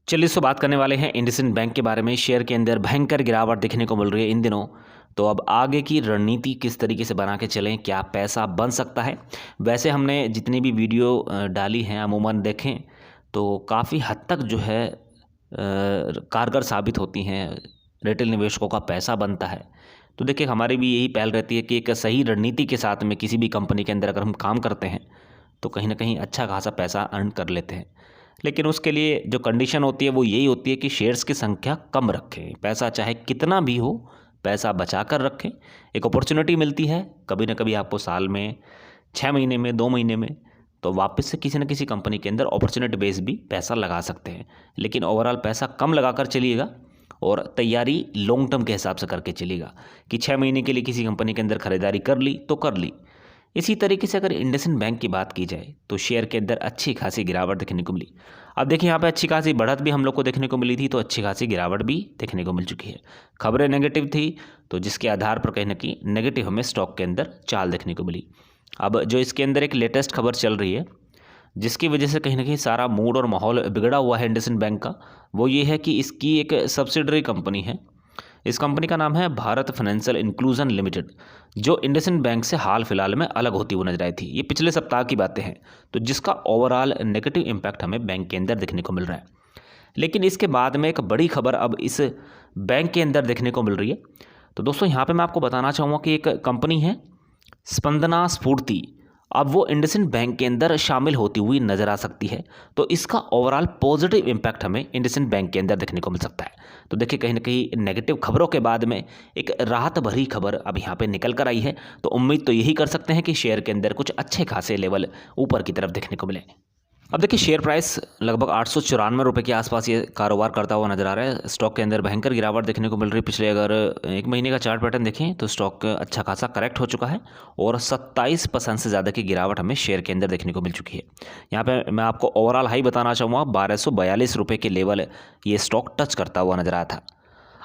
चलिए बात करने वाले हैं इंडसइंड बैंक के बारे में। शेयर के अंदर भयंकर गिरावट देखने को मिल रही है इन दिनों। तो अब आगे की रणनीति किस तरीके से बना के चलें, क्या पैसा बन सकता है? वैसे हमने जितनी भी वीडियो डाली हैं अमूमन देखें तो काफ़ी हद तक जो है कारगर साबित होती हैं, रिटेल निवेशकों का पैसा बनता है। तो देखिए हमारी भी यही पहल रहती है कि एक सही रणनीति के साथ में किसी भी कंपनी के अंदर अगर हम काम करते हैं तो कहीं ना कहीं अच्छा खासा पैसा अर्न कर लेते हैं। लेकिन उसके लिए जो कंडीशन होती है वो यही होती है कि शेयर्स की संख्या कम रखें। पैसा चाहे कितना भी हो, पैसा बचा कर रखें। एक अपॉर्चुनिटी मिलती है कभी ना कभी आपको, साल में 6 महीने में 2 महीने में, तो वापस से किसी न किसी कंपनी के अंदर अपॉर्चुनिटी बेस भी पैसा लगा सकते हैं। लेकिन ओवरऑल पैसा कम लगा कर चलिएगा और तैयारी लॉन्ग टर्म के हिसाब से करके चलिएगा कि 6 महीने के लिए किसी कंपनी के अंदर खरीदारी कर ली तो कर ली। इसी तरीके से अगर इंडसइंड बैंक की बात की जाए तो शेयर के अंदर अच्छी खासी गिरावट देखने को मिली। अब देखिए यहाँ पे अच्छी खासी बढ़त भी हम लोग को देखने को मिली थी, तो अच्छी खासी गिरावट भी देखने को मिल चुकी है। खबरें नेगेटिव थी तो जिसके आधार पर कहीं ना कहीं नेगेटिव हमें स्टॉक के अंदर चाल देखने को मिली। अब जो इसके अंदर एक लेटेस्ट खबर चल रही है जिसकी वजह से कहीं ना कहीं सारा मूड और माहौल बिगड़ा हुआ है इंडसइंड बैंक का, वो ये है कि इसकी एक सब्सिडरी कंपनी है। इस कंपनी का नाम है भारत फाइनेंशियल इंक्लूजन लिमिटेड, जो इंडसइंड बैंक से हाल फिलहाल में अलग होती हुई नजर आई थी। ये पिछले सप्ताह की बातें हैं, तो जिसका ओवरऑल नेगेटिव इम्पैक्ट हमें बैंक के अंदर देखने को मिल रहा है। लेकिन इसके बाद में एक बड़ी खबर अब इस बैंक के अंदर देखने को मिल रही है। तो दोस्तों यहाँ पे मैं आपको बताना चाहूँगा कि एक कंपनी है स्पंदना स्फूर्ति, अब वो इंडसइंड बैंक के अंदर शामिल होती हुई नजर आ सकती है। तो इसका ओवरऑल पॉजिटिव इम्पैक्ट हमें इंडसइंड बैंक के अंदर देखने को मिल सकता है। तो देखिए कहीं ना कहीं नेगेटिव खबरों के बाद में एक राहत भरी खबर अब यहाँ पे निकल कर आई है। तो उम्मीद तो यही कर सकते हैं कि शेयर के अंदर कुछ अच्छे खासे लेवल ऊपर की तरफ देखने को मिले। अब देखिए शेयर प्राइस लगभग 894 रुपये के आसपास ये कारोबार करता हुआ नजर आ रहा है। स्टॉक के अंदर भयंकर गिरावट देखने को मिल रही है। पिछले अगर 1 महीने का चार्ट पैटर्न देखें तो स्टॉक अच्छा खासा करेक्ट हो चुका है और 27% से ज़्यादा की गिरावट हमें शेयर के अंदर देखने को मिल चुकी है। यहाँ पे मैं आपको ओवरऑल हाई बताना चाहूँगा, 1242 रुपये के लेवल ये स्टॉक टच करता हुआ नजर आया था।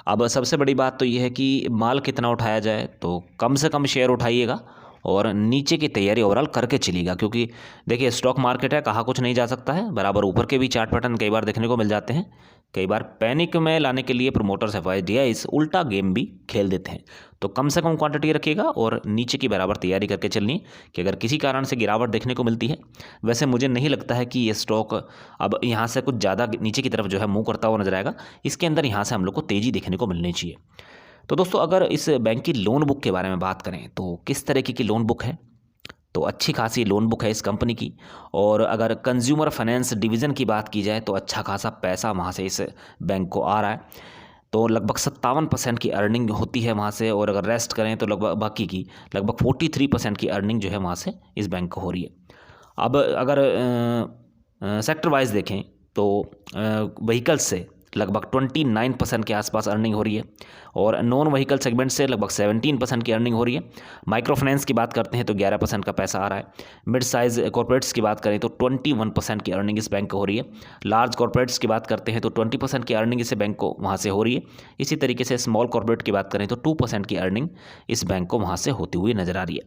अब सबसे बड़ी बात तो ये है कि माल कितना उठाया जाए, तो कम से कम शेयर उठाइएगा और नीचे की तैयारी ओवरऑल करके चलिएगा, क्योंकि देखिए स्टॉक मार्केट है, कहाँ कुछ नहीं जा सकता है। बराबर ऊपर के भी चार्ट पैटर्न कई बार देखने को मिल जाते हैं। कई बार पैनिक में लाने के लिए प्रमोटर्स एफआईडीआईज उल्टा गेम भी खेल देते हैं। तो कम से कम क्वांटिटी रखिएगा और नीचे की बराबर तैयारी करके चलनी कि अगर किसी कारण से गिरावट देखने को मिलती है, वैसे मुझे नहीं लगता है कि ये स्टॉक अब यहाँ से कुछ ज़्यादा नीचे की तरफ जो है मूव करता हुआ नजर आएगा। इसके अंदर यहाँ से हम लोग को तेज़ी देखने को मिलनी चाहिए। तो दोस्तों अगर इस बैंक की लोन बुक के बारे में बात करें तो किस तरीके की लोन बुक है, तो अच्छी खासी लोन बुक है इस कंपनी की। और अगर कंज्यूमर फाइनेंस डिवीज़न की बात की जाए तो अच्छा खासा पैसा वहाँ से इस बैंक को आ रहा है। तो लगभग 57% की अर्निंग होती है वहाँ से, और अगर रेस्ट करें तो लगभग बाकी की लगभग 43% की अर्निंग जो है वहाँ से इस बैंक को हो रही है। अब अगर सेक्टर वाइज देखें तो व्हीकल्स से लगभग 29% के आसपास अर्निंग हो रही है और नॉन व्हीकल सेगमेंट से लगभग 17% की अर्निंग हो रही है। माइक्रो फाइनेंस की बात करते हैं तो 11% का पैसा आ रहा है। मिड साइज कॉर्पोरेट्स की बात करें तो 21% की अर्निंग इस बैंक को हो रही है। लार्ज कॉर्पोरेट्स की बात करते हैं तो 20% की अर्निंग इस बैंक को वहाँ से हो रही है। इसी तरीके से स्मॉल कॉर्पोरेट की बात करें तो 2% की अर्निंग इस बैंक को वहाँ से होती हुई नजर आ रही है।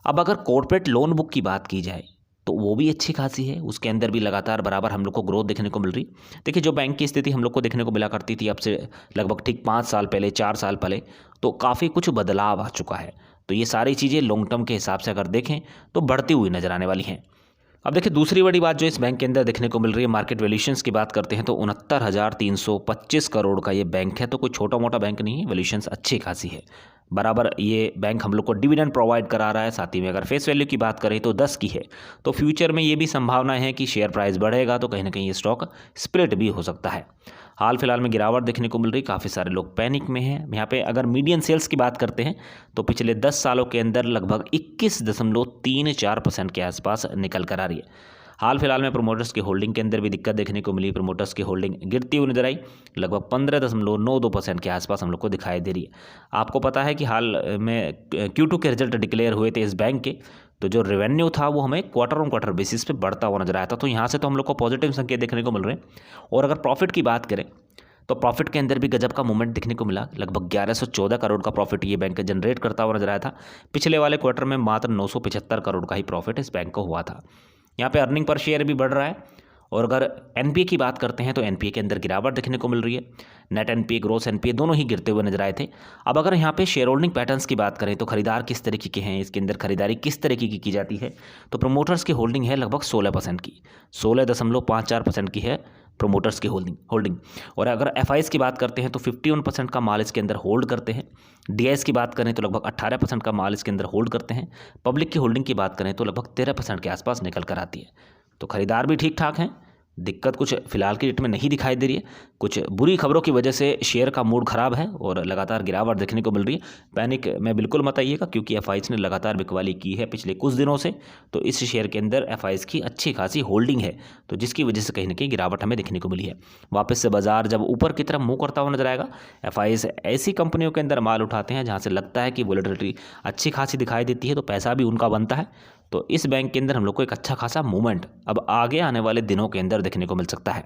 अब अगर कॉर्पोरेट लोन बुक की बात की जाए तो वो भी अच्छी खासी है, उसके अंदर भी लगातार बराबर हम लोग को ग्रोथ देखने को मिल रही। देखिए जो बैंक की स्थिति हम लोग को देखने को मिला करती थी अब से लगभग ठीक 5 साल पहले 4 साल पहले, तो काफ़ी कुछ बदलाव आ चुका है। तो ये सारी चीज़ें लॉन्ग टर्म के हिसाब से अगर देखें तो बढ़ती हुई नजर आने वाली हैं। अब देखिए दूसरी बड़ी बात जो इस बैंक के अंदर देखने को मिल रही है, मार्केट वैल्यूएशंस की बात करते हैं तो 69,325 करोड़ का ये बैंक है। तो कोई छोटा मोटा बैंक नहीं है, वैल्यूएशंस अच्छी खासी है। बराबर ये बैंक हम लोग को डिविडेंड प्रोवाइड करा रहा है। साथ ही में अगर फेस वैल्यू की बात करें तो 10 की है। तो फ्यूचर में ये भी संभावना है कि शेयर प्राइस बढ़ेगा तो कहीं ना कहीं ये स्टॉक स्प्लिट भी हो सकता है। हाल फिलहाल में गिरावट देखने को मिल रही, काफ़ी सारे लोग पैनिक में हैं। यहाँ पे अगर मीडियन सेल्स की बात करते हैं तो पिछले 10 सालों के अंदर लगभग 21.34% के आसपास निकल कर आ रही है। हाल फिलहाल में प्रोमोटर्स की होल्डिंग के अंदर भी दिक्कत देखने को मिली। प्रोमोटर्स की होल्डिंग गिरती हुई नजर आई, लगभग 15.92% के आसपास हम लोग को दिखाई दे रही है। आपको पता है कि हाल में Q2 के रिजल्ट डिक्लेयर हुए थे इस बैंक के, तो जो रेवेन्यू था वो हमें क्वार्टर ऑन क्वार्टर बेसिस पे बढ़ता हुआ नजर आया था। तो यहाँ से तो हम लोग को पॉजिटिव संकेत देखने को मिल रहे हैं। और अगर प्रॉफिट की बात करें तो प्रॉफिट के अंदर भी गजब का मूवमेंट देखने को मिला। लगभग 1114 करोड़ का प्रॉफिट ये बैंक जनरेट करता हुआ नजर आया था। पिछले वाले क्वार्टर में मात्र 975 करोड़ का ही प्रॉफिट इस बैंक को हुआ था। यहाँ पे अर्निंग पर शेयर भी बढ़ रहा है और अगर एनपीए की बात करते हैं तो एनपीए के अंदर गिरावट देखने को मिल रही है। नेट एनपीए, ग्रोस एनपीए दोनों ही गिरते हुए नजर आए थे। अब अगर यहाँ पे शेयर होल्डिंग पैटर्न्स की बात करें तो खरीदार किस तरीके के हैं, इसके अंदर खरीदारी किस तरीके की जाती है, तो प्रमोटर्स की होल्डिंग है लगभग 16% की, 16.54% की है प्रमोटर्स की होल्डिंग। और अगर एफआईज की बात करते हैं तो 51% का माल इसके अंदर होल्ड करते हैं। डीआईएस की बात करें तो लगभग 18% का माल इसके अंदर होल्ड करते हैं। पब्लिक की होल्डिंग की बात करें तो लगभग 13% के आसपास निकल कर आती है। तो खरीदार भी ठीक ठाक हैं, दिक्कत कुछ फिलहाल की डेट में नहीं दिखाई दे रही है। कुछ बुरी खबरों की वजह से शेयर का मूड खराब है और लगातार गिरावट देखने को मिल रही है। पैनिक में बिल्कुल मत आइएगा, क्योंकि एफआईज ने लगातार बिकवाली की है पिछले कुछ दिनों से। तो इस शेयर के अंदर एफआईज की अच्छी खासी होल्डिंग है, तो जिसकी वजह से कहीं ना कहीं गिरावट हमें देखने को मिली है। वापस से बाजार जब ऊपर की तरफ मुँह करता हुआ नजर आएगा, एफआईज ऐसी कंपनियों के अंदर माल उठाते हैं जहाँ से लगता है कि वोलेटिलिटी अच्छी खासी दिखाई देती है, तो पैसा भी उनका बनता है। तो इस बैंक के अंदर हम लोग को एक अच्छा खासा मूवमेंट अब आगे आने वाले दिनों के अंदर देखने को मिल सकता है।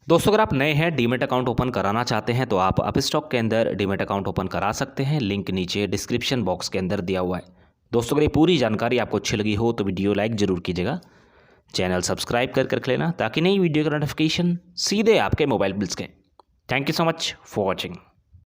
दोस्तों, अगर आप नए हैं, डीमेट अकाउंट ओपन कराना चाहते हैं तो आप अपस्टॉक के अंदर डीमेट अकाउंट ओपन करा सकते हैं। लिंक नीचे डिस्क्रिप्शन बॉक्स के अंदर दिया हुआ है। दोस्तों, अगर ये पूरी जानकारी आपको अच्छी लगी हो तो वीडियो लाइक जरूर कीजिएगा, चैनल सब्सक्राइब कर रख लेना ताकि नई वीडियो का नोटिफिकेशन सीधे आपके मोबाइल बिल्स के। Thank you so much for watching.